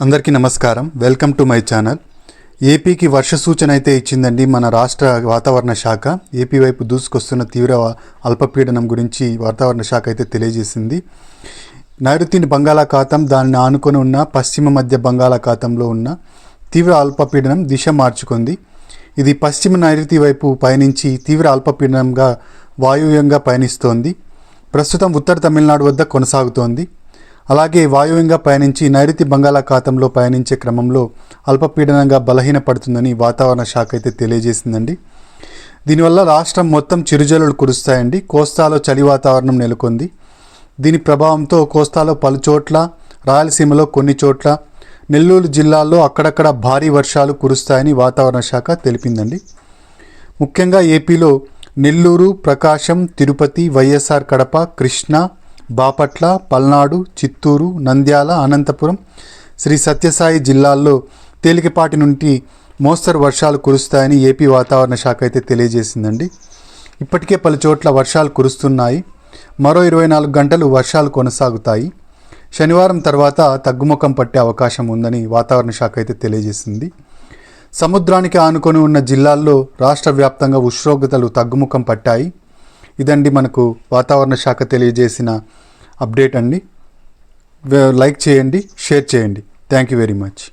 అందరికీ నమస్కారం. Welcome to my channel. ఏపీకి వర్ష సూచన అయితే ఇచ్చిందండి మన రాష్ట్ర వాతావరణ శాఖ. ఏపీ వైపు దూసుకొస్తున్న తీవ్ర అల్పపీడనం గురించి వాతావరణ శాఖ అయితే తెలియజేసింది. నైరుతి బంగాళాఖాతం దాన్ని ఆనుకొని ఉన్న పశ్చిమ మధ్య బంగాళాఖాతంలో ఉన్న తీవ్ర అల్పపీడనం దిశ మార్చుకుంది. ఇది పశ్చిమ నైరుతి వైపు పయనించి తీవ్ర అల్పపీడనంగా వాయువ్యంగా పయనిస్తోంది. ప్రస్తుతం ఉత్తర తమిళనాడు వద్ద కొనసాగుతోంది. అలాగే వాయువ్యంగా పయనించి నైరుతి బంగాళాఖాతంలో పయనించే క్రమంలో అల్పపీడనంగా బలహీనపడుతుందని వాతావరణ శాఖ అయితే తెలియజేసిందండి. దీనివల్ల రాష్ట్రం మొత్తం చిరుజల్లులు కురుస్తాయండి. కోస్తాలో చలి వాతావరణం నెలకొంది. దీని ప్రభావంతో కోస్తాలో పలు చోట్ల, రాయలసీమలో కొన్ని చోట్ల, నెల్లూరు జిల్లాల్లో అక్కడక్కడ భారీ వర్షాలు కురుస్తాయని వాతావరణ శాఖ తెలిపిందండి. ముఖ్యంగా ఏపీలో నెల్లూరు, ప్రకాశం, తిరుపతి, వైఎస్ఆర్ కడప, కృష్ణా, బాపట్ల, పల్నాడు, చిత్తూరు, నంద్యాల, అనంతపురం, శ్రీ సత్యసాయి జిల్లాల్లో తేలికపాటి నుండి మోస్తరు వర్షాలు కురుస్తాయని ఏపీ వాతావరణ శాఖ అయితే తెలియజేసిందండి. ఇప్పటికే పలు చోట్ల వర్షాలు కురుస్తున్నాయి. మరో 24 గంటలు వర్షాలు కొనసాగుతాయి. శనివారం తర్వాత తగ్గుముఖం పట్టే అవకాశం ఉందని వాతావరణ శాఖ అయితే తెలియజేసింది. సముద్రానికి ఆనుకొని ఉన్న జిల్లాల్లో రాష్ట్ర వ్యాప్తంగా ఉష్ణోగ్రతలు తగ్గుముఖం పట్టాయి. ఇదండి మనకు వాతావరణ శాఖ తెలియజేసిన అప్డేట్ అండి. లైక్ చేయండి, షేర్ చేయండి. Thank you very much.